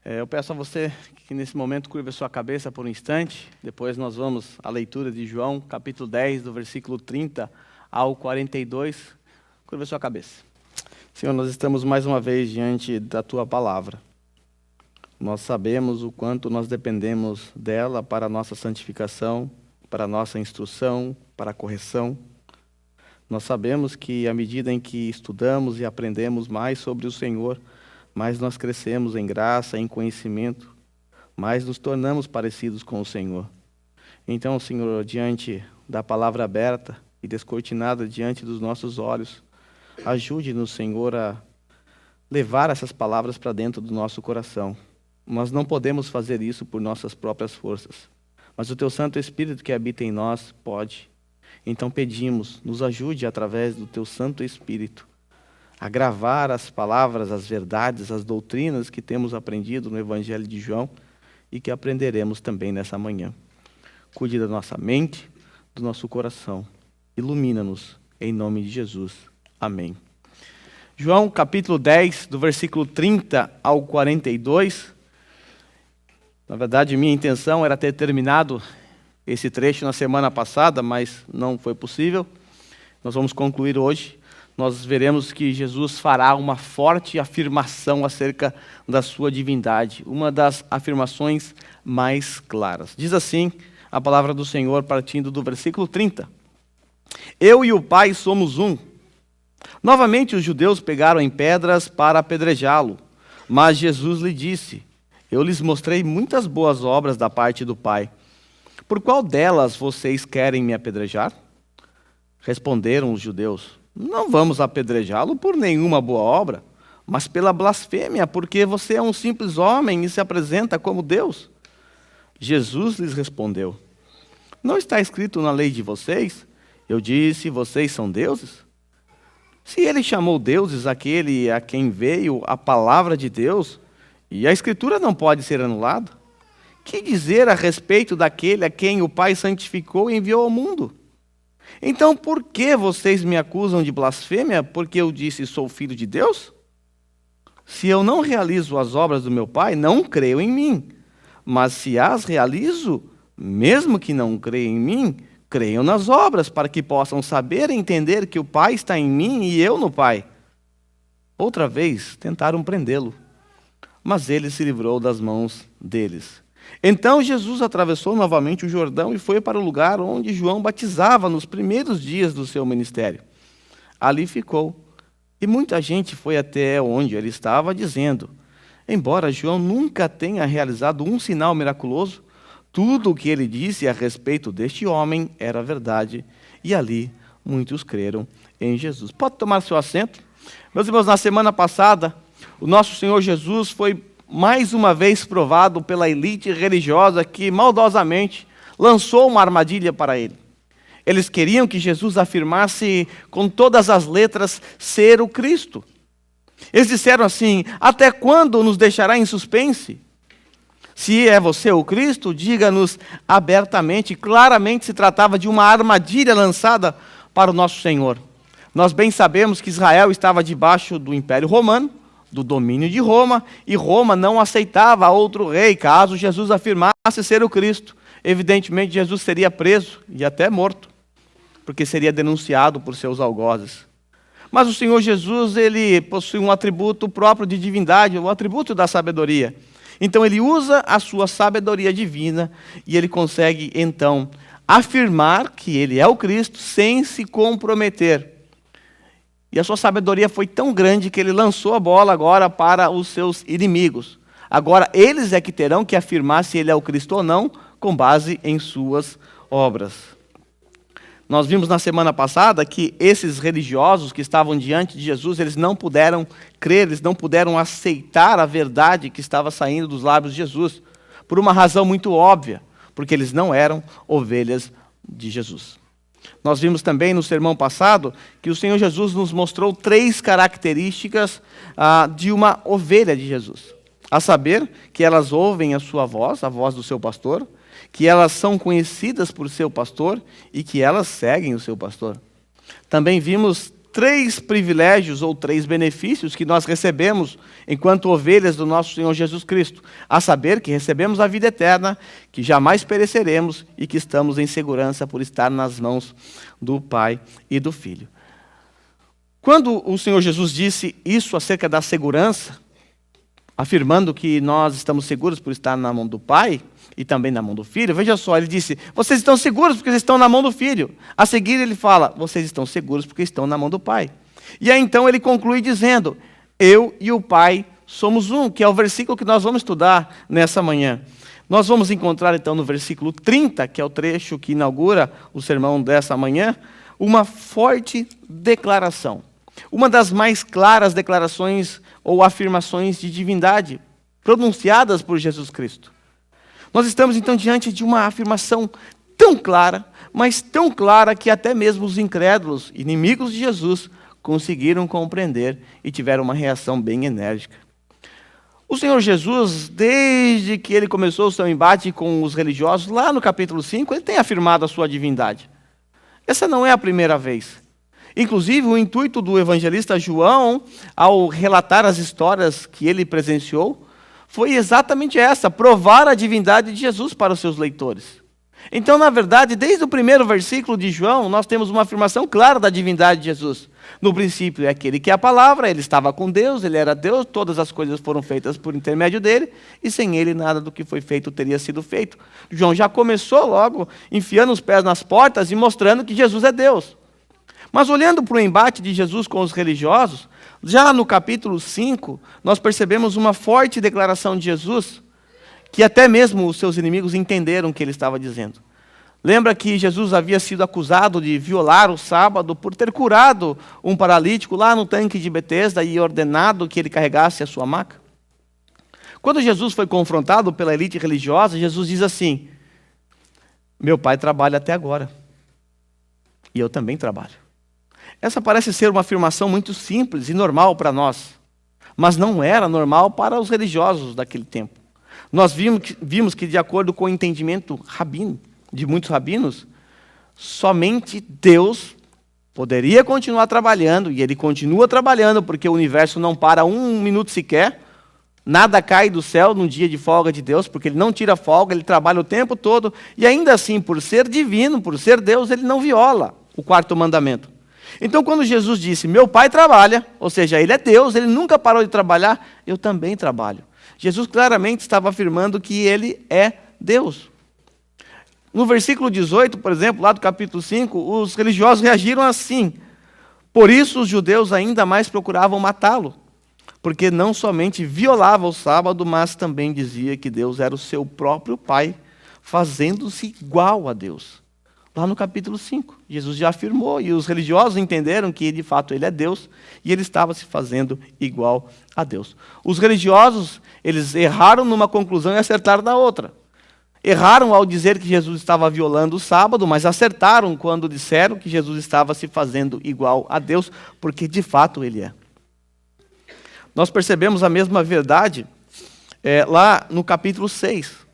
Eu peço a você que nesse momento curva a sua cabeça por um instante. Depois nós vamos à leitura de João, capítulo 10, do versículo 30 ao 42. Curva a sua cabeça. Senhor, nós estamos mais uma vez diante da Tua palavra. Nós sabemos o quanto nós dependemos dela para a nossa santificação, para a nossa instrução, para a correção. Nós sabemos que à medida em que estudamos e aprendemos mais sobre o Senhor, mais nós crescemos em graça, em conhecimento, mais nos tornamos parecidos com o Senhor. Então, Senhor, diante da palavra aberta e descortinada diante dos nossos olhos, ajude-nos, Senhor, a levar essas palavras para dentro do nosso coração. Nós não podemos fazer isso por nossas próprias forças, mas o Teu Santo Espírito que habita em nós pode. Então pedimos, nos ajude através do Teu Santo Espírito a gravar as palavras, as verdades, as doutrinas que temos aprendido no Evangelho de João e que aprenderemos também nessa manhã. Cuide da nossa mente, do nosso coração. Ilumina-nos, em nome de Jesus. Amém. João, capítulo 10, do versículo 30 ao 42. Na verdade, minha intenção era ter terminado esse trecho na semana passada, mas não foi possível. Nós vamos concluir hoje. Nós veremos que Jesus fará uma forte afirmação acerca da sua divindade, uma das afirmações mais claras. Diz assim a palavra do Senhor, partindo do versículo 30. Eu e o Pai somos um. Novamente os judeus pegaram em pedras para apedrejá-lo, mas Jesus lhe disse: eu lhes mostrei muitas boas obras da parte do Pai. Por qual delas vocês querem me apedrejar? Responderam os judeus: não vamos apedrejá-lo por nenhuma boa obra, mas pela blasfêmia, porque você é um simples homem e se apresenta como Deus. Jesus lhes respondeu: não está escrito na lei de vocês? Eu disse, vocês são deuses? Se ele chamou deuses aquele a quem veio a palavra de Deus, e a Escritura não pode ser anulada, que dizer a respeito daquele a quem o Pai santificou e enviou ao mundo? Então, por que vocês me acusam de blasfêmia porque eu disse sou filho de Deus? Se eu não realizo as obras do meu Pai, não creio em mim. Mas se as realizo, mesmo que não creiam em mim, creiam nas obras, para que possam saber e entender que o Pai está em mim e eu no Pai. Outra vez tentaram prendê-lo, mas ele se livrou das mãos deles. Então Jesus atravessou novamente o Jordão e foi para o lugar onde João batizava nos primeiros dias do seu ministério. Ali ficou, e muita gente foi até onde ele estava, dizendo: embora João nunca tenha realizado um sinal miraculoso, tudo o que ele disse a respeito deste homem era verdade, e ali muitos creram em Jesus. Pode tomar seu assento? Meus irmãos, na semana passada, o nosso Senhor Jesus foi mais uma vez provado pela elite religiosa que maldosamente lançou uma armadilha para ele. Eles queriam que Jesus afirmasse com todas as letras ser o Cristo. Eles disseram assim: até quando nos deixará em suspense? Se é você o Cristo, diga-nos abertamente. Claramente se tratava de uma armadilha lançada para o nosso Senhor. Nós bem sabemos que Israel estava debaixo do Império Romano, do domínio de Roma, e Roma não aceitava outro rei, caso Jesus afirmasse ser o Cristo. Evidentemente, Jesus seria preso e até morto, porque seria denunciado por seus algozes. Mas o Senhor Jesus, ele possui um atributo próprio de divindade, o atributo da sabedoria. Então, ele usa a sua sabedoria divina e ele consegue, então, afirmar que ele é o Cristo sem se comprometer. E a sua sabedoria foi tão grande que ele lançou a bola agora para os seus inimigos. Agora, eles é que terão que afirmar se ele é o Cristo ou não, com base em suas obras. Nós vimos na semana passada que esses religiosos que estavam diante de Jesus, eles não puderam crer, eles não puderam aceitar a verdade que estava saindo dos lábios de Jesus, por uma razão muito óbvia, porque eles não eram ovelhas de Jesus. Nós vimos também no sermão passado que o Senhor Jesus nos mostrou 3 características de uma ovelha de Jesus. A saber, que elas ouvem a sua voz, a voz do seu pastor, que elas são conhecidas por seu pastor e que elas seguem o seu pastor. Também vimos 3 privilégios ou 3 benefícios que nós recebemos enquanto ovelhas do nosso Senhor Jesus Cristo. A saber, que recebemos a vida eterna, que jamais pereceremos e que estamos em segurança por estar nas mãos do Pai e do Filho. Quando o Senhor Jesus disse isso acerca da segurança, afirmando que nós estamos seguros por estar na mão do Pai e também na mão do Filho, veja só, ele disse, vocês estão seguros porque vocês estão na mão do Filho. A seguir ele fala, vocês estão seguros porque estão na mão do Pai. E aí então ele conclui dizendo, eu e o Pai somos um, que é o versículo que nós vamos estudar nessa manhã. Nós vamos encontrar então no versículo 30, que é o trecho que inaugura o sermão dessa manhã, uma forte declaração. Uma das mais claras declarações ou afirmações de divindade pronunciadas por Jesus Cristo. Nós estamos então diante de uma afirmação tão clara, mas tão clara que até mesmo os incrédulos, inimigos de Jesus, conseguiram compreender e tiveram uma reação bem enérgica. O Senhor Jesus, desde que ele começou o seu embate com os religiosos, lá no capítulo 5, ele tem afirmado a sua divindade. Essa não é a primeira vez. Inclusive, o intuito do evangelista João, ao relatar as histórias que ele presenciou, foi exatamente essa, provar a divindade de Jesus para os seus leitores. Então, na verdade, desde o primeiro versículo de João, nós temos uma afirmação clara da divindade de Jesus. No princípio é aquele que é a palavra, ele estava com Deus, ele era Deus, todas as coisas foram feitas por intermédio dele, e sem ele nada do que foi feito teria sido feito. João já começou logo enfiando os pés nas portas e mostrando que Jesus é Deus. Mas olhando para o embate de Jesus com os religiosos, já no capítulo 5, nós percebemos uma forte declaração de Jesus, que até mesmo os seus inimigos entenderam o que ele estava dizendo. Lembra que Jesus havia sido acusado de violar o sábado por ter curado um paralítico lá no tanque de Betesda e ordenado que ele carregasse a sua maca? Quando Jesus foi confrontado pela elite religiosa, Jesus diz assim, meu pai trabalha até agora, e eu também trabalho. Essa parece ser uma afirmação muito simples e normal para nós, mas não era normal para os religiosos daquele tempo. Nós vimos que, de acordo com o entendimento rabino, de muitos rabinos, somente Deus poderia continuar trabalhando, e ele continua trabalhando, porque o universo não para um minuto sequer, nada cai do céu no dia de folga de Deus, porque ele não tira folga, ele trabalha o tempo todo, e ainda assim, por ser divino, por ser Deus, ele não viola o 4º mandamento. Então, quando Jesus disse, meu pai trabalha, ou seja, ele é Deus, ele nunca parou de trabalhar, eu também trabalho. Jesus claramente estava afirmando que ele é Deus. No versículo 18, por exemplo, lá do capítulo 5, os religiosos reagiram assim. Por isso os judeus ainda mais procuravam matá-lo, porque não somente violava o sábado, mas também dizia que Deus era o seu próprio Pai, fazendo-se igual a Deus. Lá no capítulo 5, Jesus já afirmou, e os religiosos entenderam que de fato ele é Deus, e ele estava se fazendo igual a Deus. Os religiosos, eles erraram numa conclusão e acertaram na outra. Erraram ao dizer que Jesus estava violando o sábado, mas acertaram quando disseram que Jesus estava se fazendo igual a Deus, porque de fato ele é. Nós percebemos a mesma verdade lá no capítulo 6.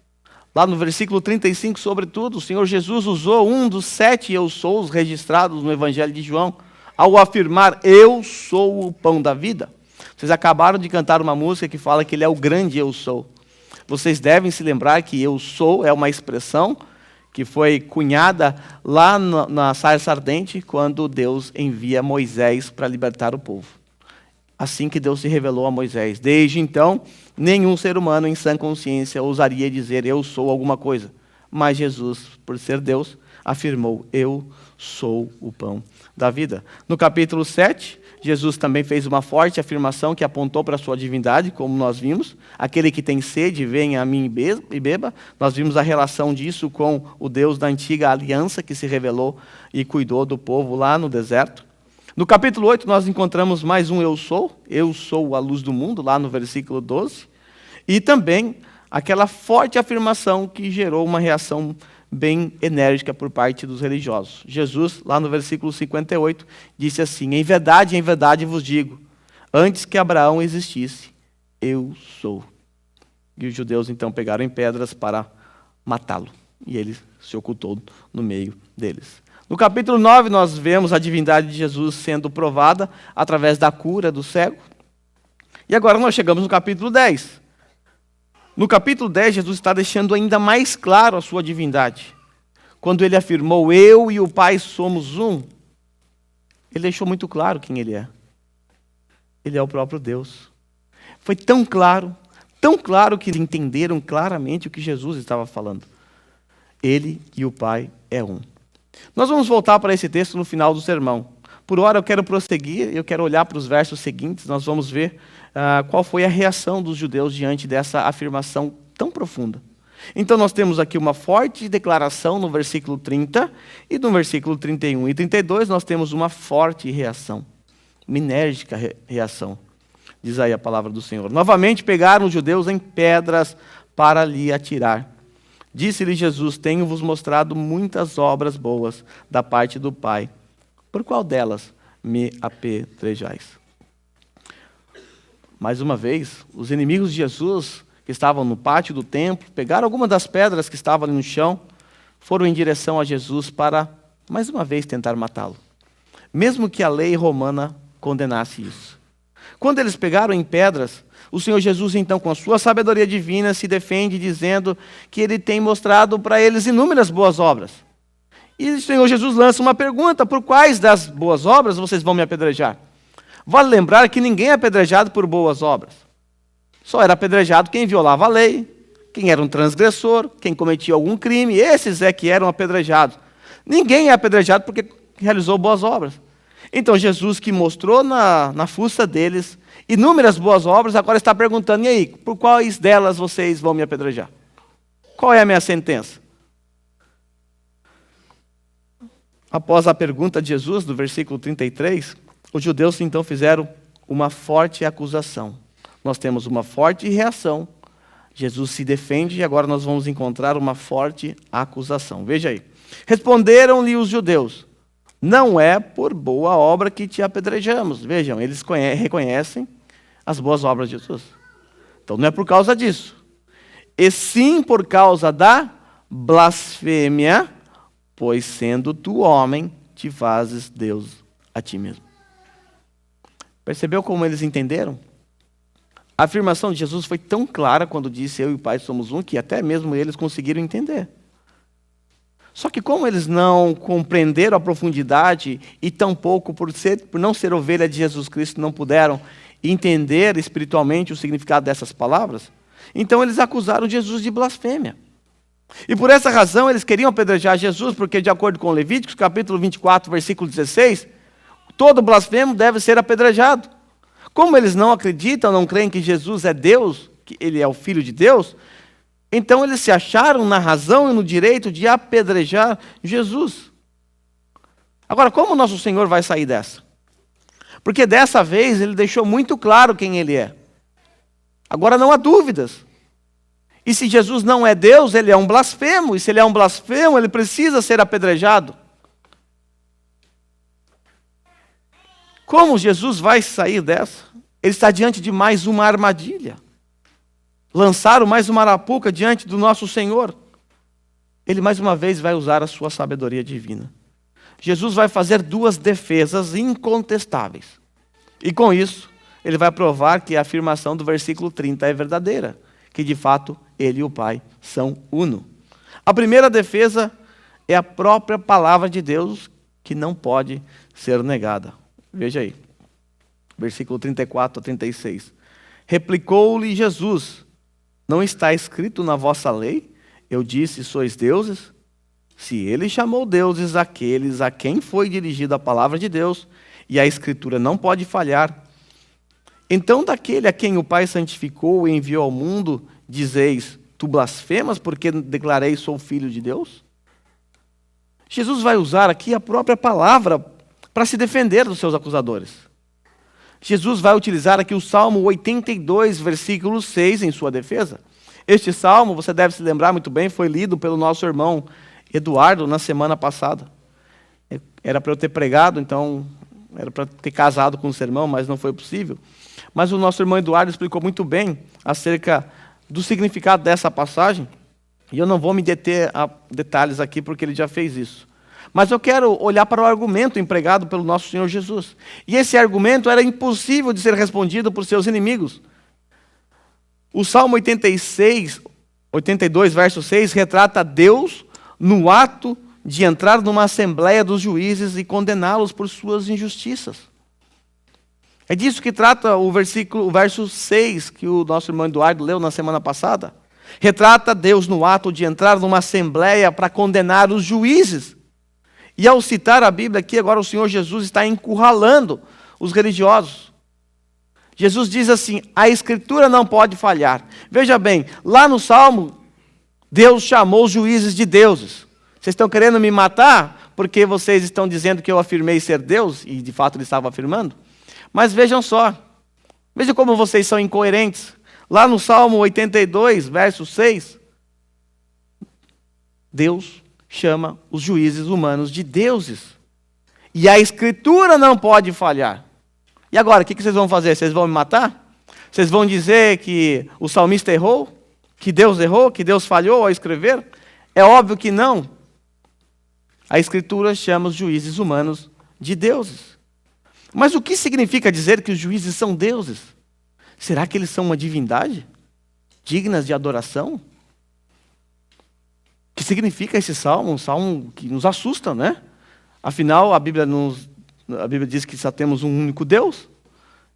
Lá no versículo 35, sobretudo, o Senhor Jesus usou um dos 7 eu sous registrados no Evangelho de João, ao afirmar, eu sou o pão da vida. Vocês acabaram de cantar uma música que fala que ele é o grande eu sou. Vocês devem se lembrar que eu sou é uma expressão que foi cunhada lá na sarça ardente, quando Deus envia Moisés para libertar o povo. Assim que Deus se revelou a Moisés. Desde então, nenhum ser humano em sã consciência ousaria dizer eu sou alguma coisa. Mas Jesus, por ser Deus, afirmou, eu sou o pão da vida. No capítulo 7, Jesus também fez uma forte afirmação que apontou para a sua divindade, como nós vimos. Aquele que tem sede, venha a mim e beba. Nós vimos a relação disso com o Deus da antiga aliança que se revelou e cuidou do povo lá no deserto. No capítulo 8, nós encontramos mais um eu sou a luz do mundo, lá no versículo 12. E também aquela forte afirmação que gerou uma reação bem enérgica por parte dos religiosos. Jesus, lá no versículo 58, disse assim, em verdade vos digo, antes que Abraão existisse, eu sou. E os judeus então pegaram em pedras para matá-lo. E ele se ocultou no meio deles. No capítulo 9, nós vemos a divindade de Jesus sendo provada através da cura do cego. E agora nós chegamos no capítulo 10. No capítulo 10, Jesus está deixando ainda mais claro a sua divindade. Quando ele afirmou, eu e o Pai somos um, ele deixou muito claro quem ele é. Ele é o próprio Deus. Foi tão claro que eles entenderam claramente o que Jesus estava falando. Ele e o Pai é um. Nós vamos voltar para esse texto no final do sermão. Por hora eu quero prosseguir, eu quero olhar para os versos seguintes, nós vamos ver qual foi a reação dos judeus diante dessa afirmação tão profunda. Então nós temos aqui uma forte declaração no versículo 30, e no versículo 31 e 32 nós temos uma forte reação, uma enérgica reação. Diz aí a palavra do Senhor. Novamente pegaram os judeus em pedras para lhe atirar. Disse-lhe Jesus, tenho-vos mostrado muitas obras boas da parte do Pai. Por qual delas me apedrejais? Mais uma vez, os inimigos de Jesus, que estavam no pátio do templo, pegaram algumas das pedras que estavam ali no chão, foram em direção a Jesus para, mais uma vez, tentar matá-lo. Mesmo que a lei romana condenasse isso. Quando eles pegaram em pedras, o Senhor Jesus, então, com a sua sabedoria divina, se defende dizendo que ele tem mostrado para eles inúmeras boas obras. E o Senhor Jesus lança uma pergunta, por quais das boas obras vocês vão me apedrejar? Vale lembrar que ninguém é apedrejado por boas obras. Só era apedrejado quem violava a lei, quem era um transgressor, quem cometia algum crime, esses é que eram apedrejados. Ninguém é apedrejado porque realizou boas obras. Então Jesus, que mostrou na fuça deles inúmeras boas obras, agora está perguntando, e aí, por quais delas vocês vão me apedrejar? Qual é a minha sentença? Após a pergunta de Jesus, do versículo 33, os judeus então fizeram uma forte acusação. Nós temos uma forte reação. Jesus se defende e agora nós vamos encontrar uma forte acusação. Veja aí. Responderam-lhe os judeus, não é por boa obra que te apedrejamos. Vejam, eles reconhecem as boas obras de Jesus. Então não é por causa disso. E sim por causa da blasfêmia, pois sendo tu homem, te fazes Deus a ti mesmo. Percebeu como eles entenderam? A afirmação de Jesus foi tão clara quando disse eu e o Pai somos um, que até mesmo eles conseguiram entender. Só que como eles não compreenderam a profundidade e tampouco por não ser ovelha de Jesus Cristo não puderam entender espiritualmente o significado dessas palavras, então eles acusaram Jesus de blasfêmia. E por essa razão eles queriam apedrejar Jesus, porque de acordo com Levíticos, capítulo 24, versículo 16, todo blasfemo deve ser apedrejado. Como eles não acreditam, não creem que Jesus é Deus, que ele é o Filho de Deus, então eles se acharam na razão e no direito de apedrejar Jesus. Agora, como o nosso Senhor vai sair dessa? Porque dessa vez ele deixou muito claro quem ele é. Agora não há dúvidas. E se Jesus não é Deus, ele é um blasfemo. E se ele é um blasfemo, ele precisa ser apedrejado. Como Jesus vai sair dessa? Ele está diante de mais uma armadilha. Lançaram mais uma arapuca diante do nosso Senhor. Ele mais uma vez vai usar a sua sabedoria divina. Jesus vai fazer duas defesas incontestáveis. E com isso, ele vai provar que a afirmação do versículo 30 é verdadeira. Que de fato, ele e o Pai são uno. A primeira defesa é a própria palavra de Deus, que não pode ser negada. Veja aí, versículo 34 a 36. Replicou-lhe Jesus, não está escrito na vossa lei? Eu disse, sois deuses? Se ele chamou deuses aqueles a quem foi dirigida a palavra de Deus, e a Escritura não pode falhar, então daquele a quem o Pai santificou e enviou ao mundo, dizeis, tu blasfemas porque declarei sou filho de Deus? Jesus vai usar aqui a própria palavra para se defender dos seus acusadores. Jesus vai utilizar aqui o Salmo 82, versículo 6, em sua defesa. Este salmo, você deve se lembrar muito bem, foi lido pelo nosso irmão Eduardo na semana passada. Era para eu ter pregado, então era para ter casado com o sermão, mas não foi possível. Mas o nosso irmão Eduardo explicou muito bem acerca do significado dessa passagem, e eu não vou me deter a detalhes aqui, porque ele já fez isso. Mas eu quero olhar para o argumento empregado pelo nosso Senhor Jesus. E esse argumento era impossível de ser respondido por seus inimigos. O Salmo 82, verso 6, retrata Deus no ato de entrar numa assembleia dos juízes e condená-los por suas injustiças. É disso que trata o verso 6, que o nosso irmão Eduardo leu na semana passada. Retrata Deus no ato de entrar numa assembleia para condenar os juízes. E ao citar a Bíblia aqui, agora o Senhor Jesus está encurralando os religiosos. Jesus diz assim: a Escritura não pode falhar. Veja bem, lá no Salmo, Deus chamou os juízes de deuses. Vocês estão querendo me matar porque vocês estão dizendo que eu afirmei ser Deus, e de fato ele estava afirmando? Mas vejam só, vejam como vocês são incoerentes. Lá no Salmo 82, verso 6, Deus chama os juízes humanos de deuses. E a Escritura não pode falhar. E agora, o que vocês vão fazer? Vocês vão me matar? Vocês vão dizer que o salmista errou? Que Deus falhou ao escrever? É óbvio que não. A Escritura chama os juízes humanos de deuses. Mas o que significa dizer que os juízes são deuses? Será que eles são uma divindade? Dignas de adoração? O que significa esse salmo? Um salmo que nos assusta, né? Afinal, a Bíblia diz que só temos um único Deus.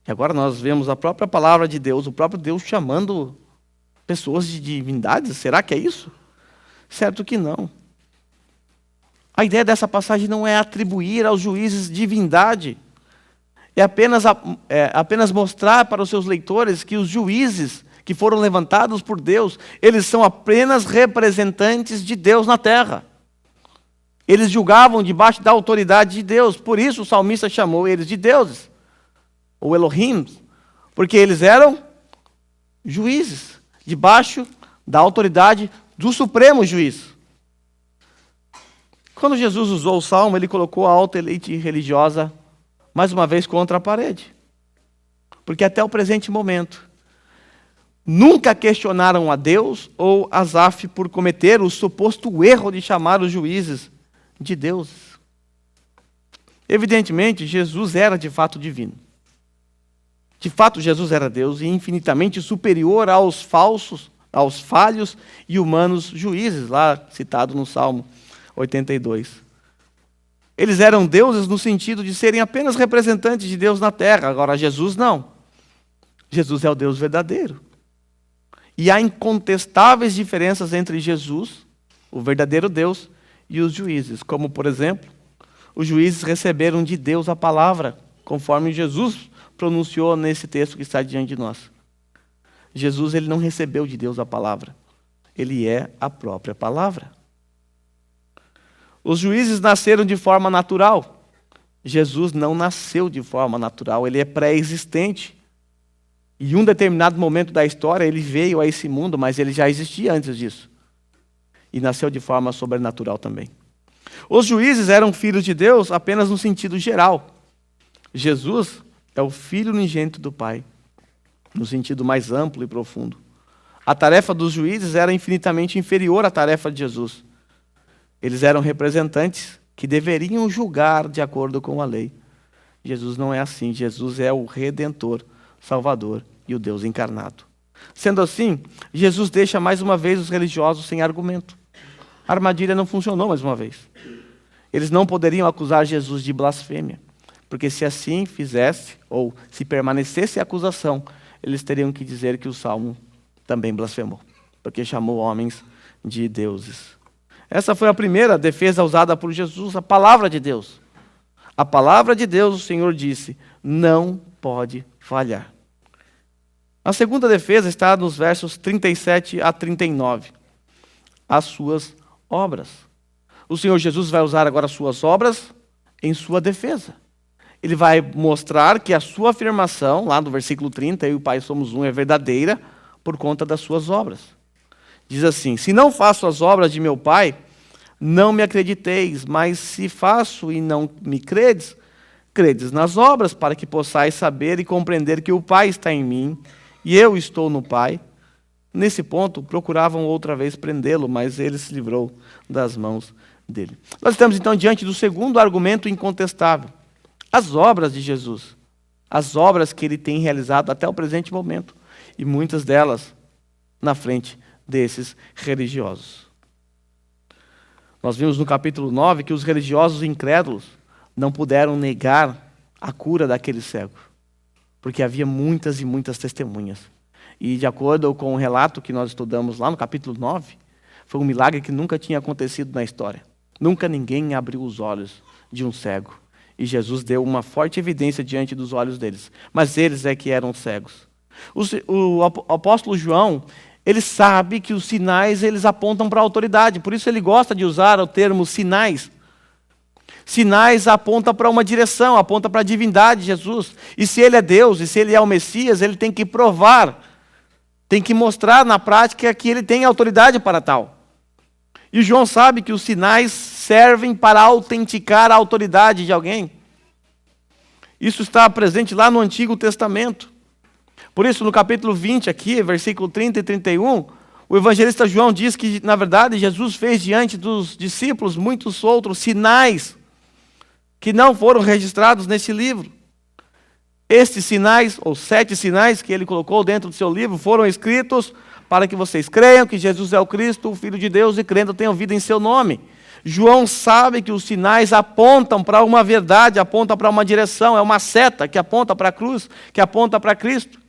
E agora nós vemos a própria palavra de Deus, o próprio Deus chamando pessoas de divindades. Será que é isso? Certo que não. A ideia dessa passagem não é atribuir aos juízes divindade. É apenas mostrar para os seus leitores que os juízes que foram levantados por Deus, eles são apenas representantes de Deus na terra. Eles julgavam debaixo da autoridade de Deus. Por isso o salmista chamou eles de deuses, ou Elohim, porque eles eram juízes, debaixo da autoridade do supremo juiz. Quando Jesus usou o salmo, ele colocou a alta elite religiosa mais uma vez contra a parede. Porque até o presente momento, nunca questionaram a Deus ou Asaf por cometer o suposto erro de chamar os juízes de deuses. Evidentemente, Jesus era de fato divino. De fato, Jesus era Deus e infinitamente superior aos falhos e humanos juízes, lá citado no Salmo 82. Eles eram deuses no sentido de serem apenas representantes de Deus na terra. Agora, Jesus não. Jesus é o Deus verdadeiro. E há incontestáveis diferenças entre Jesus, o verdadeiro Deus, e os juízes. Como, por exemplo, os juízes receberam de Deus a palavra, conforme Jesus pronunciou nesse texto que está diante de nós. Jesus, ele não recebeu de Deus a palavra. Ele é a própria palavra. Os juízes nasceram de forma natural. Jesus não nasceu de forma natural, ele é pré-existente. E em um determinado momento da história, ele veio a esse mundo, mas ele já existia antes disso. E nasceu de forma sobrenatural também. Os juízes eram filhos de Deus apenas no sentido geral. Jesus é o Filho unigênito do Pai, no sentido mais amplo e profundo. A tarefa dos juízes era infinitamente inferior à tarefa de Jesus. Eles eram representantes que deveriam julgar de acordo com a lei. Jesus não é assim. Jesus é o Redentor, Salvador e o Deus encarnado. Sendo assim, Jesus deixa mais uma vez os religiosos sem argumento. A armadilha não funcionou mais uma vez. Eles não poderiam acusar Jesus de blasfêmia, porque se assim fizesse, ou se permanecesse a acusação, eles teriam que dizer que o Salmo também blasfemou, porque chamou homens de deuses. Essa foi a primeira defesa usada por Jesus, a palavra de Deus. A palavra de Deus, o Senhor disse, não pode falhar. A segunda defesa está nos versos 37 a 39. As suas obras. O Senhor Jesus vai usar agora as suas obras em sua defesa. Ele vai mostrar que a sua afirmação, lá no versículo 30, eu e o Pai somos um, é verdadeira por conta das suas obras. Diz assim, se não faço as obras de meu Pai, não me acrediteis, mas se faço e não me credes, credes nas obras, para que possais saber e compreender que o Pai está em mim e eu estou no Pai. Nesse ponto, procuravam outra vez prendê-lo, mas ele se livrou das mãos dele. Nós estamos então diante do segundo argumento incontestável. As obras de Jesus. As obras que ele tem realizado até o presente momento. E muitas delas na frente desses religiosos. Nós vimos no capítulo 9 que os religiosos incrédulos não puderam negar a cura daquele cego, porque havia muitas e muitas testemunhas. E de acordo com o relato que nós estudamos lá no capítulo 9, foi um milagre que nunca tinha acontecido na história. Nunca ninguém abriu os olhos de um cego. E Jesus deu uma forte evidência diante dos olhos deles. Mas eles é que eram cegos. O apóstolo João, ele sabe que os sinais eles apontam para a autoridade. Por isso ele gosta de usar o termo sinais. Sinais apontam para uma direção, aponta para a divindade de Jesus. E se ele é Deus, e se ele é o Messias, ele tem que provar, tem que mostrar na prática que ele tem autoridade para tal. E João sabe que os sinais servem para autenticar a autoridade de alguém. Isso está presente lá no Antigo Testamento. Por isso, no capítulo 20 aqui, versículo 30 e 31, o evangelista João diz que, na verdade, Jesus fez diante dos discípulos muitos outros sinais que não foram registrados nesse livro. Estes sinais, ou 7 sinais que ele colocou dentro do seu livro, foram escritos para que vocês creiam que Jesus é o Cristo, o Filho de Deus, e crendo tenham vida em seu nome. João sabe que os sinais apontam para uma verdade, apontam para uma direção, é uma seta que aponta para a cruz, que aponta para Cristo.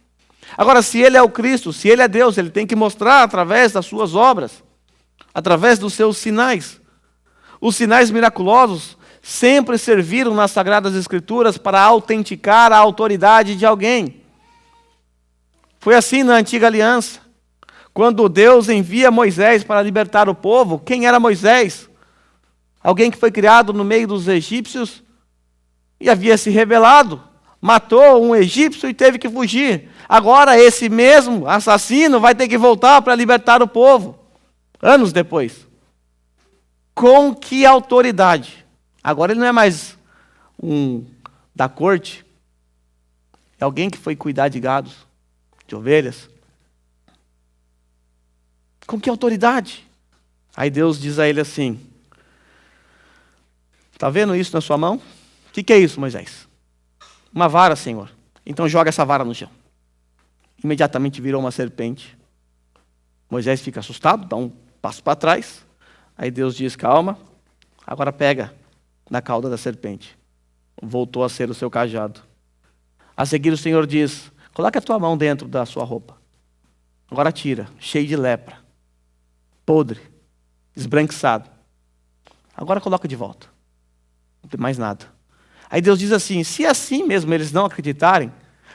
Agora, se ele é o Cristo, se ele é Deus, ele tem que mostrar através das suas obras, através dos seus sinais. Os sinais miraculosos sempre serviram nas Sagradas Escrituras para autenticar a autoridade de alguém. Foi assim na Antiga Aliança. Quando Deus envia Moisés para libertar o povo, quem era Moisés? Alguém que foi criado no meio dos egípcios e havia se rebelado. Matou um egípcio e teve que fugir. Agora esse mesmo assassino vai ter que voltar para libertar o povo. Anos depois. Com que autoridade? Agora ele não é mais um da corte. É alguém que foi cuidar de gados, de ovelhas. Com que autoridade? Aí Deus diz a ele assim: está vendo isso na sua mão? O que é isso, Moisés? Uma vara, Senhor. Então joga essa vara no chão. Imediatamente virou uma serpente. Moisés fica assustado, dá um passo para trás. Aí Deus diz: calma, agora pega na cauda da serpente. Voltou a ser o seu cajado. A seguir o Senhor diz: coloque a tua mão dentro da sua roupa. Agora tira, cheio de lepra, podre, esbranquiçado. Agora coloca de volta. Não tem mais nada. Aí Deus diz assim: se assim mesmo eles não acreditarem,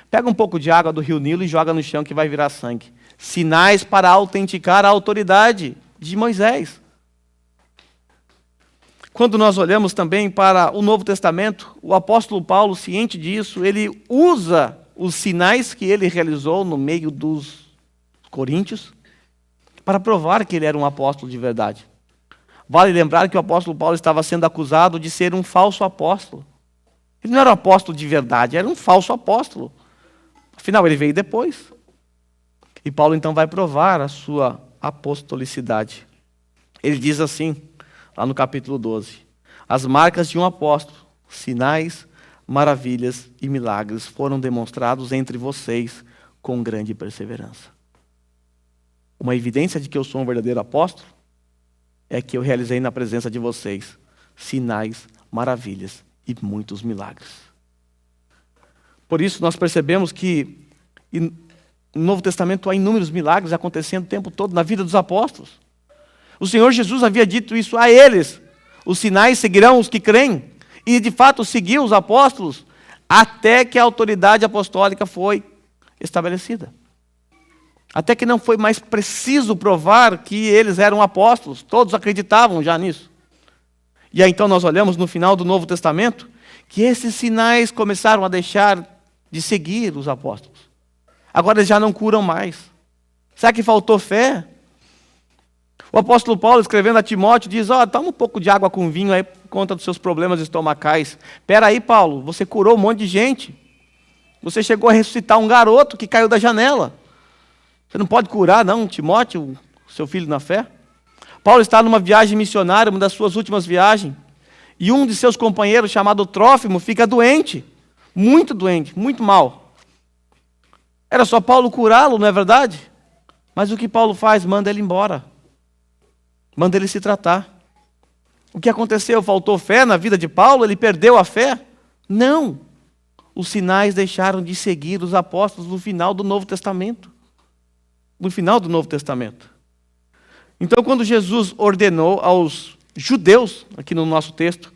pega um pouco de água do rio Nilo e joga no chão que vai virar sangue. Sinais para autenticar a autoridade de Moisés. Quando nós olhamos também para o Novo Testamento, o apóstolo Paulo, ciente disso, ele usa os sinais que ele realizou no meio dos coríntios para provar que ele era um apóstolo de verdade. Vale lembrar que o apóstolo Paulo estava sendo acusado de ser um falso apóstolo. Ele não era um apóstolo de verdade, era um falso apóstolo. Afinal, ele veio depois. E Paulo então vai provar a sua apostolicidade. Ele diz assim, lá no capítulo 12: as marcas de um apóstolo, sinais, maravilhas e milagres foram demonstrados entre vocês com grande perseverança. Uma evidência de que eu sou um verdadeiro apóstolo é que eu realizei na presença de vocês sinais, maravilhas e muitos milagres. Por isso nós percebemos que no Novo Testamento há inúmeros milagres acontecendo o tempo todo na vida dos apóstolos. O Senhor Jesus havia dito isso a eles: os sinais seguirão os que creem. E de fato seguiu os apóstolos até que a autoridade apostólica foi estabelecida. Até que não foi mais preciso provar que eles eram apóstolos. Todos acreditavam já nisso. E aí então nós olhamos no final do Novo Testamento que esses sinais começaram a deixar de seguir os apóstolos. Agora eles já não curam mais. Será que faltou fé? O apóstolo Paulo, escrevendo a Timóteo, diz: toma um pouco de água com vinho aí por conta dos seus problemas estomacais. Espera aí, Paulo, você curou um monte de gente. Você chegou a ressuscitar um garoto que caiu da janela. Você não pode curar, não, Timóteo, seu filho na fé? Paulo está numa viagem missionária, uma das suas últimas viagens, e um de seus companheiros, chamado Trófimo, fica doente, muito mal. Era só Paulo curá-lo, não é verdade? Mas o que Paulo faz? Manda ele embora. Manda ele se tratar. O que aconteceu? Faltou fé na vida de Paulo? Ele perdeu a fé? Não. Os sinais deixaram de seguir os apóstolos no final do Novo Testamento. No final do Novo Testamento. Então, quando Jesus ordenou aos judeus, aqui no nosso texto,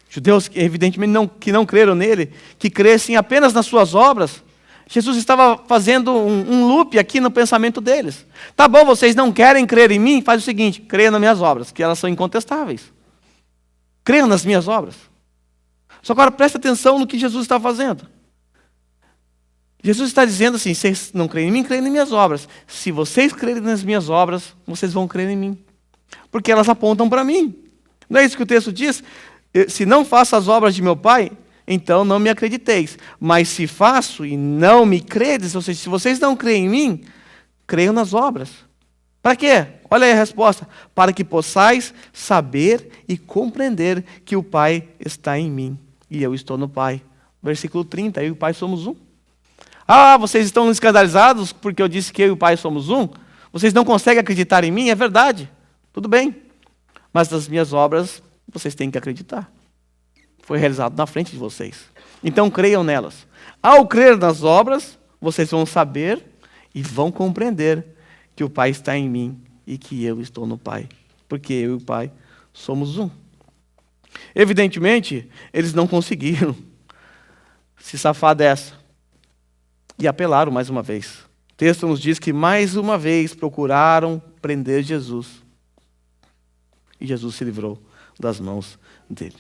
judeus que evidentemente que não creram nele, que crescem apenas nas suas obras, Jesus estava fazendo um loop aqui no pensamento deles. Tá bom, vocês não querem crer em mim? Faz o seguinte, creiam nas minhas obras, que elas são incontestáveis. Creiam nas minhas obras. Só agora presta atenção no que Jesus está fazendo. Jesus está dizendo assim, vocês não creem em mim, creem nas minhas obras. Se vocês crerem nas minhas obras, vocês vão crer em mim. Porque elas apontam para mim. Não é isso que o texto diz? Se não faço as obras de meu Pai, então não me acrediteis. Mas se faço e não me credes, ou seja, se vocês não creem em mim, creiam nas obras. Para quê? Olha aí a resposta. Para que possais saber e compreender que o Pai está em mim e eu estou no Pai. Versículo 30, eu e o Pai somos um. Ah, vocês estão escandalizados porque eu disse que eu e o Pai somos um? Vocês não conseguem acreditar em mim? É verdade. Tudo bem. Mas nas minhas obras, vocês têm que acreditar. Foi realizado na frente de vocês. Então creiam nelas. Ao crer nas obras, vocês vão saber e vão compreender que o Pai está em mim e que eu estou no Pai. Porque eu e o Pai somos um. Evidentemente, eles não conseguiram se safar dessa. E apelaram mais uma vez. O texto nos diz que mais uma vez procuraram prender Jesus. E Jesus se livrou das mãos dele.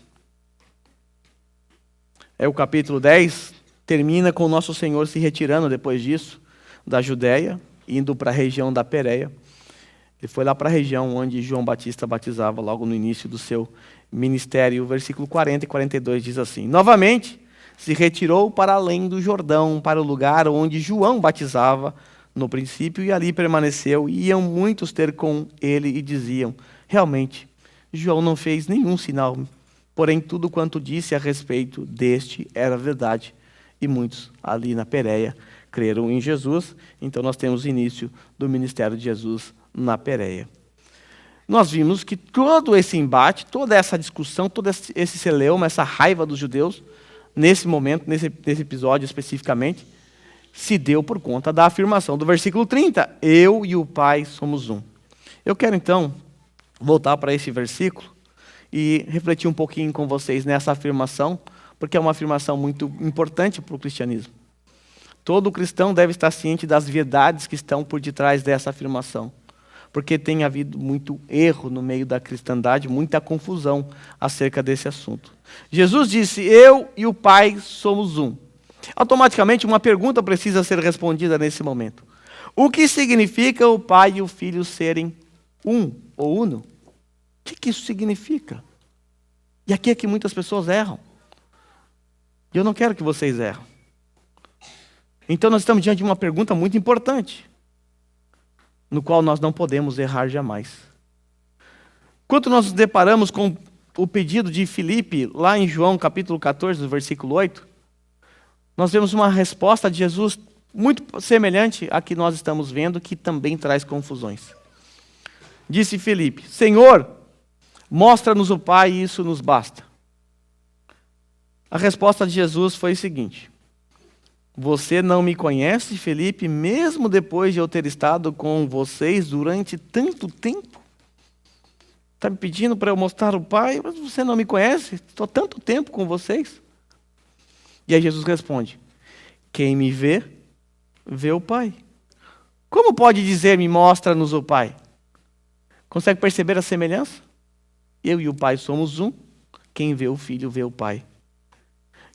O capítulo 10 termina com o nosso Senhor se retirando depois disso, da Judéia, indo para a região da Pérea. Ele foi lá para a região onde João Batista batizava, logo no início do seu ministério. O versículo 40 e 42 diz assim: novamente, se retirou para além do Jordão, para o lugar onde João batizava no princípio, e ali permaneceu. E iam muitos ter com ele e diziam: realmente, João não fez nenhum sinal, porém tudo quanto disse a respeito deste era verdade. E muitos ali na Pérea creram em Jesus. Então nós temos o início do ministério de Jesus na Pérea. Nós vimos que todo esse embate, toda essa discussão, todo esse celeuma, essa raiva dos judeus, nesse momento, nesse episódio especificamente, se deu por conta da afirmação do versículo 30. Eu e o Pai somos um. Eu quero então voltar para esse versículo e refletir um pouquinho com vocês nessa afirmação, porque é uma afirmação muito importante para o cristianismo. Todo cristão deve estar ciente das verdades que estão por detrás dessa afirmação, porque tem havido muito erro no meio da cristandade, muita confusão acerca desse assunto. Jesus disse: eu e o Pai somos um. Automaticamente uma pergunta precisa ser respondida nesse momento. O que significa o Pai e o Filho serem um ou uno? O que isso significa? E aqui é que muitas pessoas erram. E eu não quero que vocês erram. Então nós estamos diante de uma pergunta muito importante, no qual nós não podemos errar jamais. Quando nós nos deparamos com o pedido de Filipe, lá em João capítulo 14, versículo 8, nós vemos uma resposta de Jesus muito semelhante à que nós estamos vendo, que também traz confusões. Disse Filipe: Senhor, mostra-nos o Pai e isso nos basta. A resposta de Jesus foi o seguinte: você não me conhece, Filipe, mesmo depois de eu ter estado com vocês durante tanto tempo? Está me pedindo para eu mostrar o Pai, mas você não me conhece? Estou há tanto tempo com vocês. E aí Jesus responde: quem me vê, vê o Pai. Como pode dizer-me, mostra-nos o Pai? Consegue perceber a semelhança? Eu e o Pai somos um. Quem vê o Filho, vê o Pai.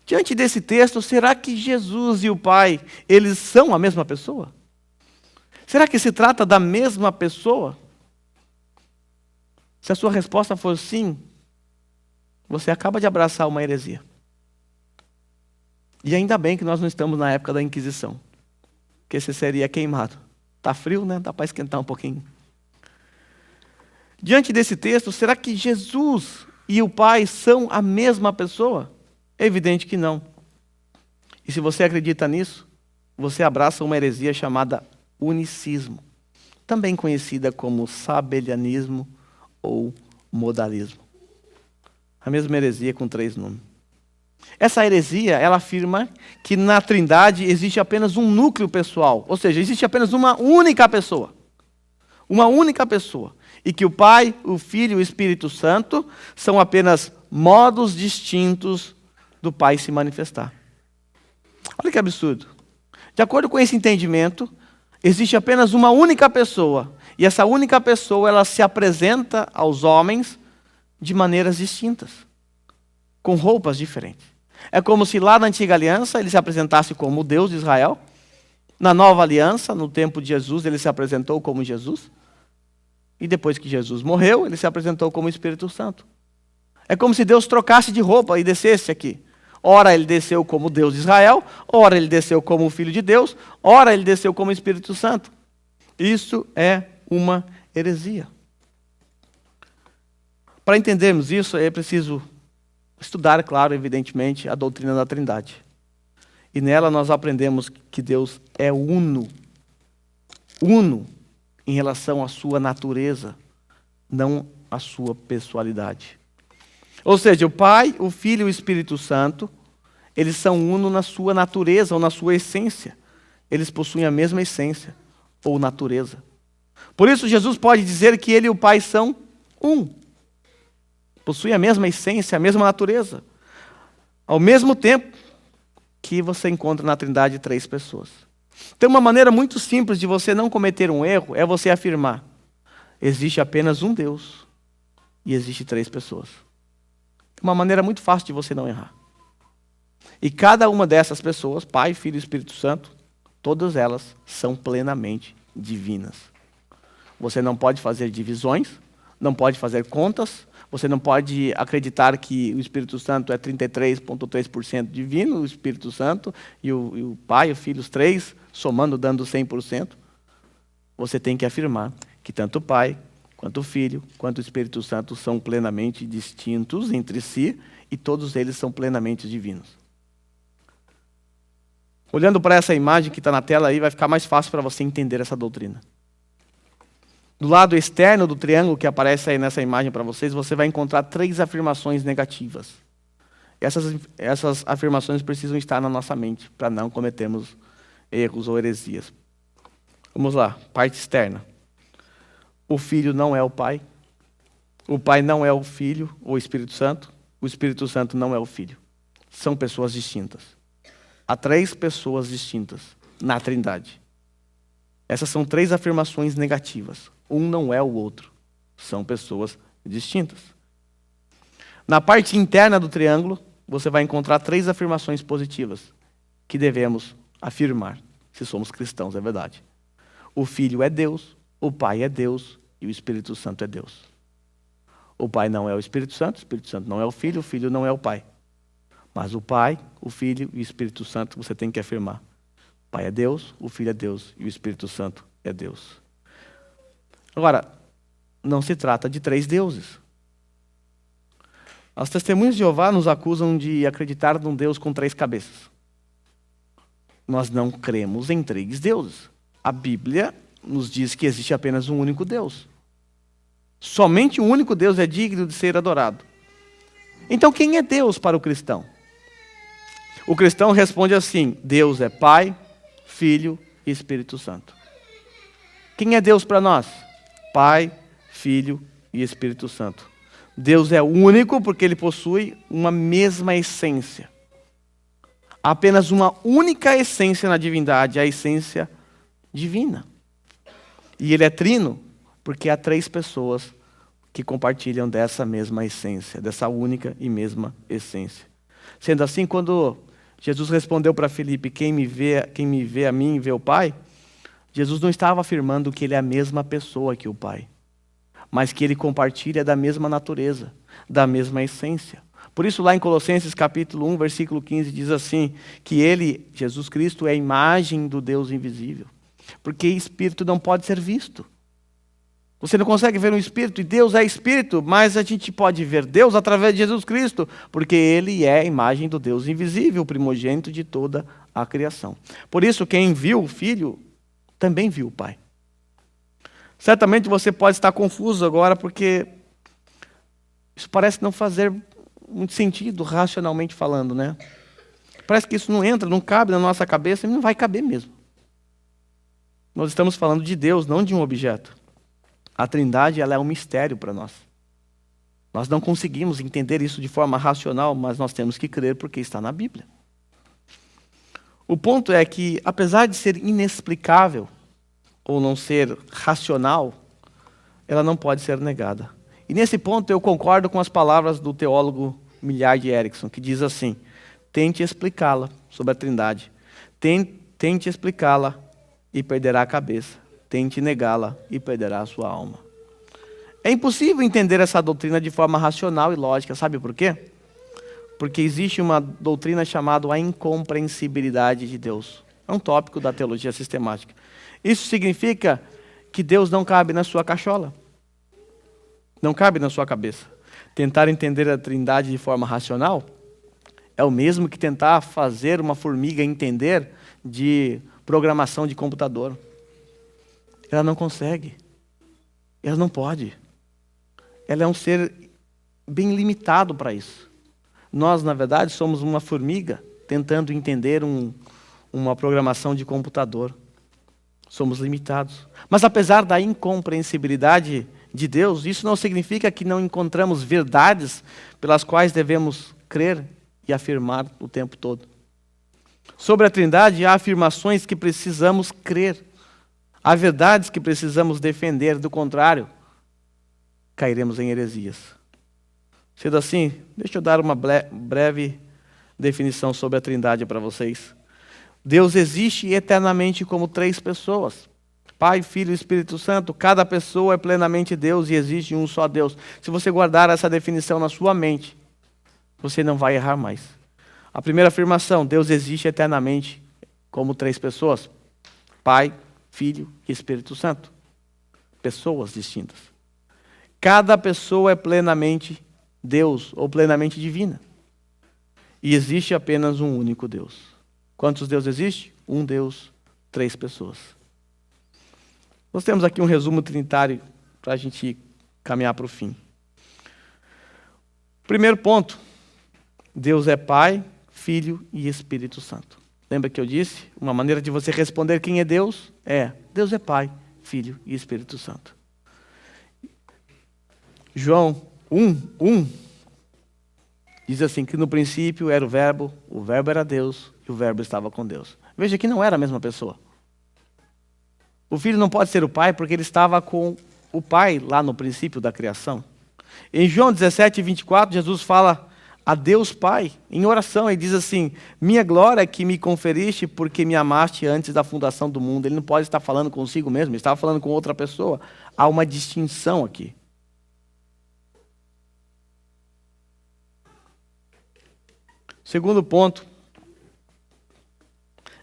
Diante desse texto, será que Jesus e o Pai, eles são a mesma pessoa? Será que se trata da mesma pessoa? Se a sua resposta for sim, você acaba de abraçar uma heresia. E ainda bem que nós não estamos na época da Inquisição, porque você seria queimado. Está frio, né? Dá para esquentar um pouquinho. Diante desse texto, será que Jesus e o Pai são a mesma pessoa? É evidente que não. E se você acredita nisso, você abraça uma heresia chamada unicismo, também conhecida como sabelianismo ou modalismo. A mesma heresia com 3 nomes. Essa heresia, ela afirma que na Trindade existe apenas um núcleo pessoal, ou seja, existe apenas uma única pessoa. Uma única pessoa. E que o Pai, o Filho e o Espírito Santo são apenas modos distintos do Pai se manifestar. Olha que absurdo. De acordo com esse entendimento, existe apenas uma única pessoa. E essa única pessoa, ela se apresenta aos homens de maneiras distintas, com roupas diferentes. É como se lá na Antiga Aliança ele se apresentasse como o Deus de Israel. Na Nova Aliança, no tempo de Jesus, ele se apresentou como Jesus. E depois que Jesus morreu, ele se apresentou como Espírito Santo. É como se Deus trocasse de roupa e descesse aqui. Ora ele desceu como Deus de Israel, ora ele desceu como o Filho de Deus, ora ele desceu como Espírito Santo. Isso é uma heresia. Para entendermos isso, é preciso estudar, claro, evidentemente, a doutrina da Trindade. E nela nós aprendemos que Deus é uno. Uno em relação à sua natureza, não à sua pessoalidade. Ou seja, o Pai, o Filho e o Espírito Santo, eles são uno na sua natureza ou na sua essência. Eles possuem a mesma essência ou natureza. Por isso Jesus pode dizer que ele e o Pai são um. Possuem a mesma essência, a mesma natureza. Ao mesmo tempo que você encontra na Trindade 3 pessoas. Tem uma maneira muito simples de você não cometer um erro, é você afirmar: existe apenas um Deus e existe 3 pessoas. Uma maneira muito fácil de você não errar. E cada uma dessas pessoas, Pai, Filho e Espírito Santo, todas elas são plenamente divinas. Você não pode fazer divisões, não pode fazer contas, você não pode acreditar que o Espírito Santo é 33,3% divino, o Espírito Santo, e o Pai, o Filho, os 3, somando, dando 100%. Você tem que afirmar que tanto o Pai, quanto o Filho, quanto o Espírito Santo são plenamente distintos entre si e todos eles são plenamente divinos. Olhando para essa imagem que está na tela aí, vai ficar mais fácil para você entender essa doutrina. Do lado externo do triângulo que aparece aí nessa imagem para vocês, você vai encontrar 3 afirmações negativas. Essas afirmações precisam estar na nossa mente para não cometermos erros ou heresias. Vamos lá, parte externa. O Filho não é o Pai. O Pai não é o Filho ou o Espírito Santo. O Espírito Santo não é o Filho. São pessoas distintas. Há 3 pessoas distintas na Trindade. Essas são 3 afirmações negativas. Um não é o outro. São pessoas distintas. Na parte interna do triângulo, você vai encontrar 3 afirmações positivas que devemos afirmar, se somos cristãos, é verdade. O Filho é Deus, o Pai é Deus e o Espírito Santo é Deus. O Pai não é o Espírito Santo não é o Filho não é o Pai. Mas o Pai, o Filho e o Espírito Santo você tem que afirmar. O Pai é Deus, o Filho é Deus e o Espírito Santo é Deus. Agora, não se trata de 3 deuses. As testemunhas de Jeová nos acusam de acreditar num Deus com 3 cabeças. Nós não cremos em 3 deuses. A Bíblia nos diz que existe apenas um único Deus. Somente um único Deus é digno de ser adorado. Então, quem é Deus para o cristão? O cristão responde assim: Deus é Pai, Filho e Espírito Santo. Quem é Deus para nós? Pai, Filho e Espírito Santo. Deus é único porque ele possui uma mesma essência. Há apenas uma única essência na divindade, a essência divina. E ele é trino porque há 3 pessoas que compartilham dessa mesma essência, dessa única e mesma essência. Sendo assim, quando Jesus respondeu para Filipe: quem me vê a mim, vê o Pai, Jesus não estava afirmando que ele é a mesma pessoa que o Pai, mas que ele compartilha da mesma natureza, da mesma essência. Por isso lá em Colossenses capítulo 1, versículo 15, diz assim, que ele, Jesus Cristo, é a imagem do Deus invisível. Porque espírito não pode ser visto. Você não consegue ver um espírito, e Deus é espírito, mas a gente pode ver Deus através de Jesus Cristo, porque Ele é a imagem do Deus invisível, o primogênito de toda a criação. Por isso, quem viu o Filho, também viu o Pai. Certamente você pode estar confuso agora, porque isso parece não fazer muito sentido, racionalmente falando, né? Parece que isso não entra, não cabe na nossa cabeça, e não vai caber mesmo. Nós estamos falando de Deus, não de um objeto. A Trindade, ela é um mistério para nós. Nós não conseguimos entender isso de forma racional, mas nós temos que crer porque está na Bíblia. O ponto é que, apesar de ser inexplicável, ou não ser racional, ela não pode ser negada. E nesse ponto eu concordo com as palavras do teólogo Millard Erickson, que diz assim: tente explicá-la sobre a Trindade. Tente explicá-la e perderá a cabeça. Tente negá-la e perderá a sua alma. É impossível entender essa doutrina de forma racional e lógica. Sabe por quê? Porque existe uma doutrina chamada a incompreensibilidade de Deus. É um tópico da teologia sistemática. Isso significa que Deus não cabe na sua cachola. Não cabe na sua cabeça. Tentar entender a Trindade de forma racional é o mesmo que tentar fazer uma formiga entender de programação de computador. Ela não consegue. Ela não pode. Ela é um ser bem limitado para isso. Nós, na verdade, somos uma formiga tentando entender uma programação de computador. Somos limitados. Mas apesar da incompreensibilidade de Deus, isso não significa que não encontramos verdades pelas quais devemos crer e afirmar o tempo todo. Sobre a Trindade, há afirmações que precisamos crer. Há verdades que precisamos defender, do contrário, cairemos em heresias. Sendo assim, deixa eu dar uma breve definição sobre a Trindade para vocês. Deus existe eternamente como três pessoas: Pai, Filho e Espírito Santo. Cada pessoa é plenamente Deus e existe um só Deus. Se você guardar essa definição na sua mente, você não vai errar mais. A primeira afirmação: Deus existe eternamente como três pessoas: Pai, Filho e Espírito Santo. Pessoas distintas. Cada pessoa é plenamente Deus ou plenamente divina. E existe apenas um único Deus. Quantos deuses existe? Um Deus, três pessoas. Nós temos aqui um resumo trinitário para a gente caminhar para o fim. Primeiro ponto: Deus é Pai, Filho e Espírito Santo. Lembra que eu disse? Uma maneira de você responder quem é Deus é: Deus é Pai, Filho e Espírito Santo. João 1:1 diz assim, que no princípio era o Verbo era Deus e o Verbo estava com Deus. Veja que não era a mesma pessoa. O Filho não pode ser o Pai porque ele estava com o Pai lá no princípio da criação. Em João 17:24, Jesus fala a Deus Pai, em oração, ele diz assim: minha glória é que me conferiste porque me amaste antes da fundação do mundo. Ele não pode estar falando consigo mesmo, ele estava falando com outra pessoa. Há uma distinção aqui. Segundo ponto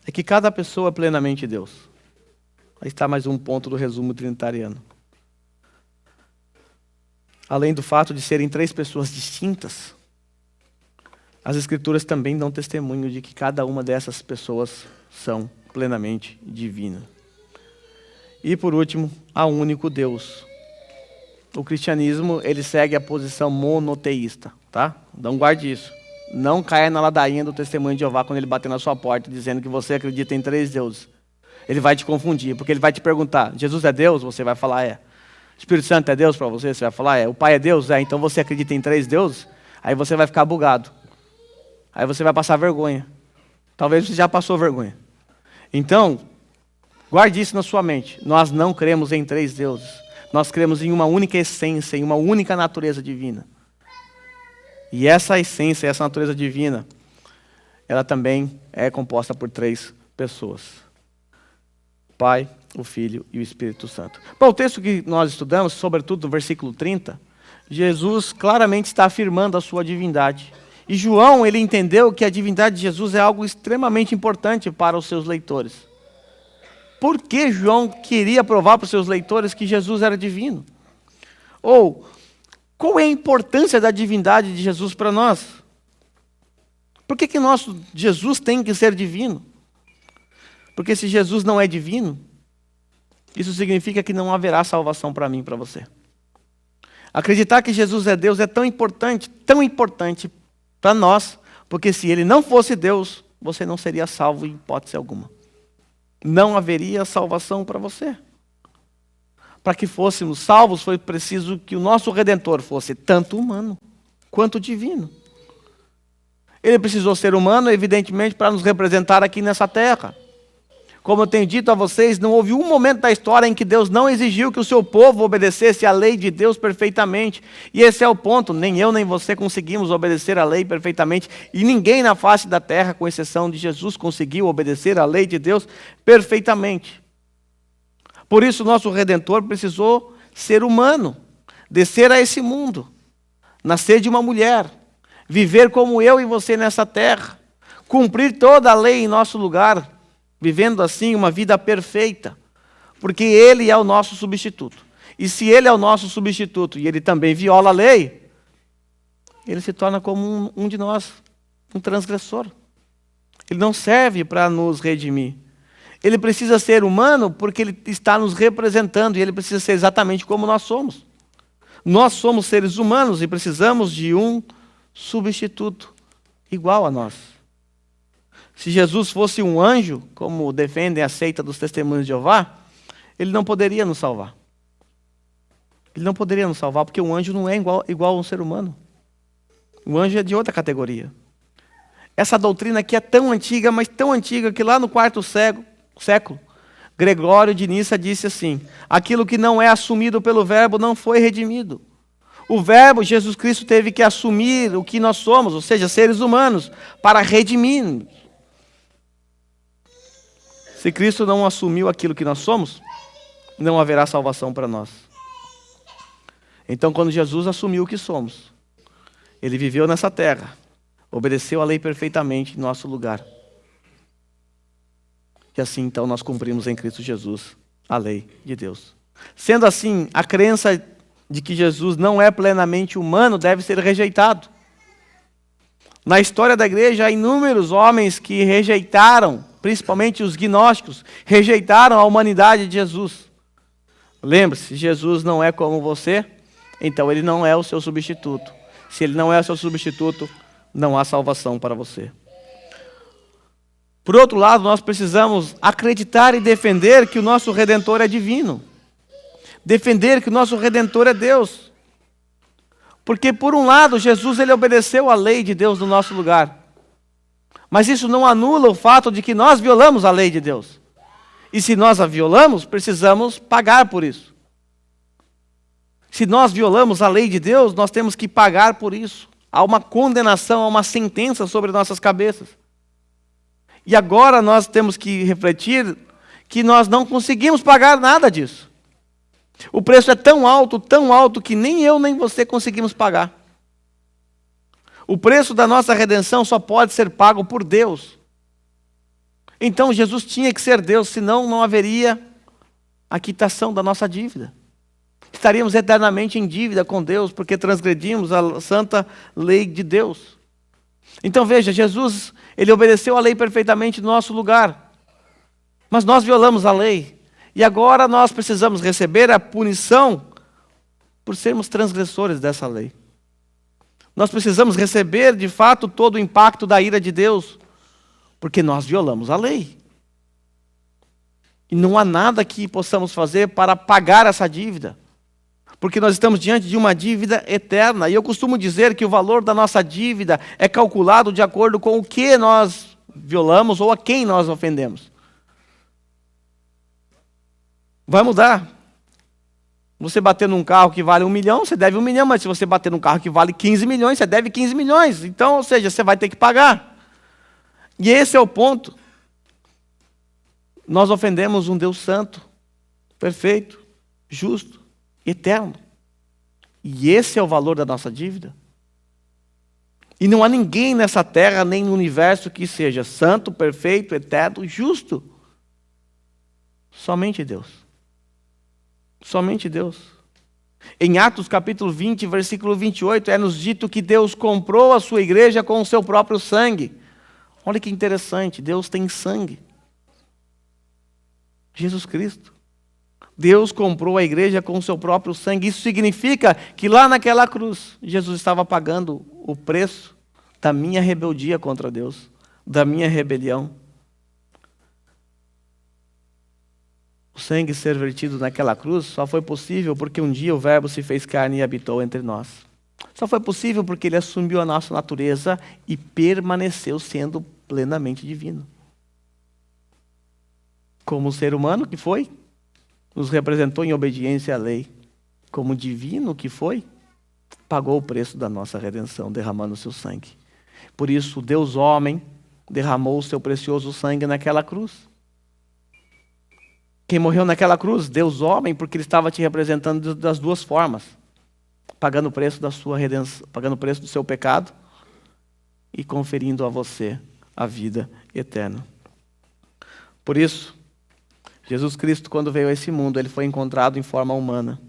é que cada pessoa é plenamente Deus. Aí está mais um ponto do resumo trinitariano. Além do fato de serem três pessoas distintas, as Escrituras também dão testemunho de que cada uma dessas pessoas são plenamente divinas. E por último, há um único Deus. O cristianismo, ele segue a posição monoteísta, tá? Não guarde isso. Não caia na ladainha do testemunho de Jeová quando ele bater na sua porta dizendo que você acredita em três deuses. Ele vai te confundir, porque ele vai te perguntar: Jesus é Deus? Você vai falar é. Espírito Santo é Deus para você? Você vai falar é. O Pai é Deus? É. Então você acredita em três deuses? Aí você vai ficar bugado. Aí você vai passar vergonha. Talvez você já passou vergonha. Então, guarde isso na sua mente. Nós não cremos em três deuses. Nós cremos em uma única essência, em uma única natureza divina. E essa essência, essa natureza divina, ela também é composta por três pessoas: Pai, o Filho e o Espírito Santo. Bom, o texto que nós estudamos, sobretudo no versículo 30, Jesus claramente está afirmando a sua divindade. E João, ele entendeu que a divindade de Jesus é algo extremamente importante para os seus leitores. por que João queria provar para os seus leitores que Jesus era divino? Ou, qual é a importância da divindade de Jesus para nós? Por que nosso Jesus tem que ser divino? Porque se Jesus não é divino, isso significa que não haverá salvação para mim e para você. Acreditar que Jesus é Deus é tão importante para nós, porque se Ele não fosse Deus, você não seria salvo em hipótese alguma. Não haveria salvação para você. Para que fôssemos salvos, foi preciso que o nosso Redentor fosse tanto humano quanto divino. Ele precisou ser humano, evidentemente, para nos representar aqui nessa terra. Como eu tenho dito a vocês, não houve um momento da história em que Deus não exigiu que o seu povo obedecesse à lei de Deus perfeitamente. E esse é o ponto, nem eu nem você conseguimos obedecer à lei perfeitamente. E ninguém na face da terra, com exceção de Jesus, conseguiu obedecer à lei de Deus perfeitamente. Por isso, nosso Redentor precisou ser humano, descer a esse mundo, nascer de uma mulher, viver como eu e você nessa terra, cumprir toda a lei em nosso lugar, vivendo assim uma vida perfeita, porque Ele é o nosso substituto. E se Ele é o nosso substituto e Ele também viola a lei, Ele se torna como um de nós, um transgressor. Ele não serve para nos redimir. Ele precisa ser humano porque Ele está nos representando e Ele precisa ser exatamente como nós somos. Nós somos seres humanos e precisamos de um substituto igual a nós. Se Jesus fosse um anjo, como defendem a seita dos Testemunhos de Jeová, Ele não poderia nos salvar. Ele não poderia nos salvar porque um anjo não é igual a um ser humano. O anjo é de outra categoria. Essa doutrina aqui é tão antiga, mas tão antiga, que lá no quarto século, Gregório de Nissa disse assim: aquilo que não é assumido pelo verbo não foi redimido. O verbo, Jesus Cristo, teve que assumir o que nós somos, ou seja, seres humanos, para redimir. Se Cristo não assumiu aquilo que nós somos, não haverá salvação para nós. Então, quando Jesus assumiu o que somos, Ele viveu nessa terra, obedeceu a lei perfeitamente em nosso lugar. E assim, então, nós cumprimos em Cristo Jesus a lei de Deus. Sendo assim, a crença de que Jesus não é plenamente humano deve ser rejeitado. Na história da igreja, há inúmeros homens que rejeitaram, principalmente os gnósticos, rejeitaram a humanidade de Jesus. Lembre-se, Jesus não é como você, então Ele não é o seu substituto. Se Ele não é o seu substituto, não há salvação para você. Por outro lado, nós precisamos acreditar e defender que o nosso Redentor é divino. Defender que o nosso Redentor é Deus. Porque, por um lado, Jesus ele obedeceu à lei de Deus no nosso lugar. Mas isso não anula o fato de que nós violamos a lei de Deus. E se nós a violamos, precisamos pagar por isso. Se nós violamos a lei de Deus, nós temos que pagar por isso. Há uma condenação, há uma sentença sobre nossas cabeças. E agora nós temos que refletir que nós não conseguimos pagar nada disso. O preço é tão alto que nem eu nem você conseguimos pagar. O preço da nossa redenção só pode ser pago por Deus. Então Jesus tinha que ser Deus, senão não haveria a quitação da nossa dívida. Estaríamos eternamente em dívida com Deus, porque transgredimos a santa lei de Deus. Então veja, Jesus, Ele obedeceu a lei perfeitamente no nosso lugar. Mas nós violamos a lei. E agora nós precisamos receber a punição por sermos transgressores dessa lei. Nós precisamos receber, de fato, todo o impacto da ira de Deus, porque nós violamos a lei. E não há nada que possamos fazer para pagar essa dívida, porque nós estamos diante de uma dívida eterna. E eu costumo dizer que o valor da nossa dívida é calculado de acordo com o que nós violamos ou a quem nós ofendemos. Vai mudar. Você bater num carro que vale 1 milhão, você deve 1 milhão, mas se você bater num carro que vale 15 milhões, você deve 15 milhões. Então, ou seja, você vai ter que pagar. E esse é o ponto. Nós ofendemos um Deus santo, perfeito, justo, eterno. E esse é o valor da nossa dívida. E não há ninguém nessa terra, nem no universo, que seja santo, perfeito, eterno, justo. Somente Deus. Somente Deus. Em Atos capítulo 20, versículo 28, é nos dito que Deus comprou a sua igreja com o seu próprio sangue. Olha que interessante, Deus tem sangue. Jesus Cristo. Deus comprou a igreja com o seu próprio sangue. Isso significa que lá naquela cruz, Jesus estava pagando o preço da minha rebeldia contra Deus, da minha rebelião. O sangue ser vertido naquela cruz só foi possível porque um dia o Verbo se fez carne e habitou entre nós. Só foi possível porque ele assumiu a nossa natureza e permaneceu sendo plenamente divino. Como ser humano que foi, nos representou em obediência à lei. Como divino que foi, pagou o preço da nossa redenção, derramando o seu sangue. Por isso, Deus homem derramou o seu precioso sangue naquela cruz. Quem morreu naquela cruz? Deus homem, porque ele estava te representando das duas formas. Pagando o preço da sua redenção, pagando o preço do seu pecado e conferindo a você a vida eterna. Por isso, Jesus Cristo, quando veio a esse mundo, ele foi encontrado em forma humana.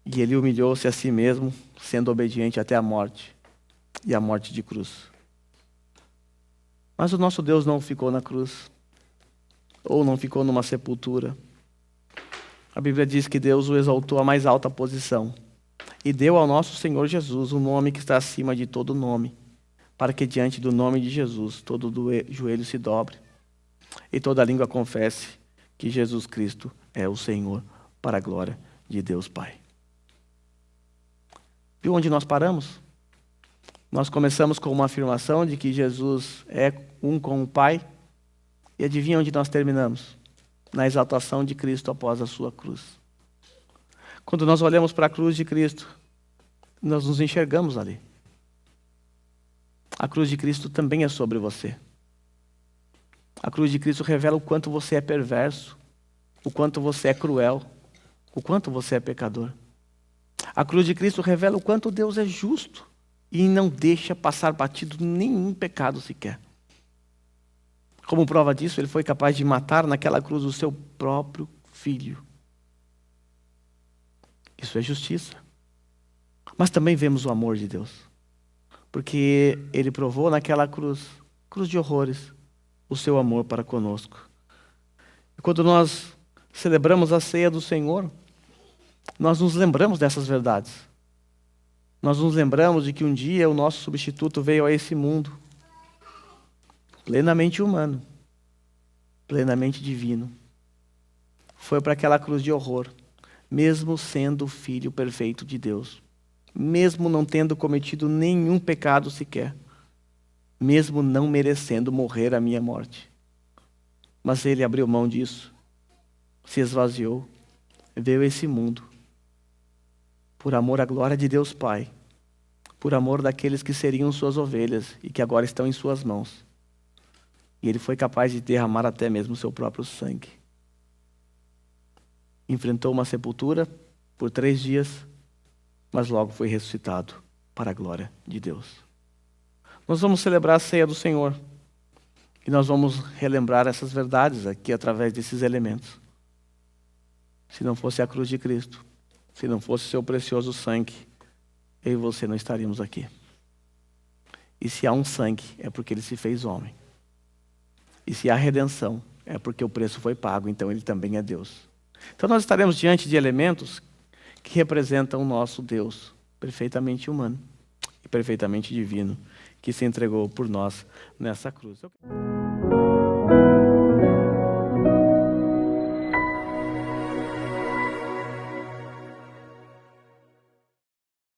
E ele humilhou-se a si mesmo, sendo obediente até a morte, e a morte de cruz. Mas o nosso Deus não ficou na cruz, ou não ficou numa sepultura. A Bíblia diz que Deus o exaltou à mais alta posição e deu ao nosso Senhor Jesus um nome que está acima de todo nome, para que diante do nome de Jesus todo joelho se dobre e toda língua confesse que Jesus Cristo é o Senhor, para a glória de Deus Pai. Viu onde nós paramos? Nós começamos com uma afirmação de que Jesus é um com o Pai. E adivinha onde nós terminamos? Na exaltação de Cristo após a sua cruz. Quando nós olhamos para a cruz de Cristo, nós nos enxergamos ali. A cruz de Cristo também é sobre você. A cruz de Cristo revela o quanto você é perverso, o quanto você é cruel, o quanto você é pecador. A cruz de Cristo revela o quanto Deus é justo e não deixa passar batido nenhum pecado sequer. Como prova disso, ele foi capaz de matar naquela cruz o seu próprio filho. Isso é justiça. Mas também vemos o amor de Deus. Porque ele provou naquela cruz de horrores, o seu amor para conosco. E quando nós celebramos a ceia do Senhor, nós nos lembramos dessas verdades. Nós nos lembramos de que um dia o nosso substituto veio a esse mundo, plenamente humano, plenamente divino. Foi para aquela cruz de horror, mesmo sendo o Filho perfeito de Deus, mesmo não tendo cometido nenhum pecado sequer, mesmo não merecendo morrer a minha morte. Mas ele abriu mão disso, se esvaziou, veio a esse mundo, por amor à glória de Deus Pai, por amor daqueles que seriam suas ovelhas e que agora estão em suas mãos. E ele foi capaz de derramar até mesmo o seu próprio sangue. Enfrentou uma sepultura por 3 dias, mas logo foi ressuscitado para a glória de Deus. Nós vamos celebrar a ceia do Senhor. E nós vamos relembrar essas verdades aqui através desses elementos. Se não fosse a cruz de Cristo, se não fosse o seu precioso sangue, eu e você não estaríamos aqui. E se há um sangue, é porque ele se fez homem. E se há redenção, é porque o preço foi pago, então ele também é Deus. Então nós estaremos diante de elementos que representam o nosso Deus, perfeitamente humano e perfeitamente divino, que se entregou por nós nessa cruz.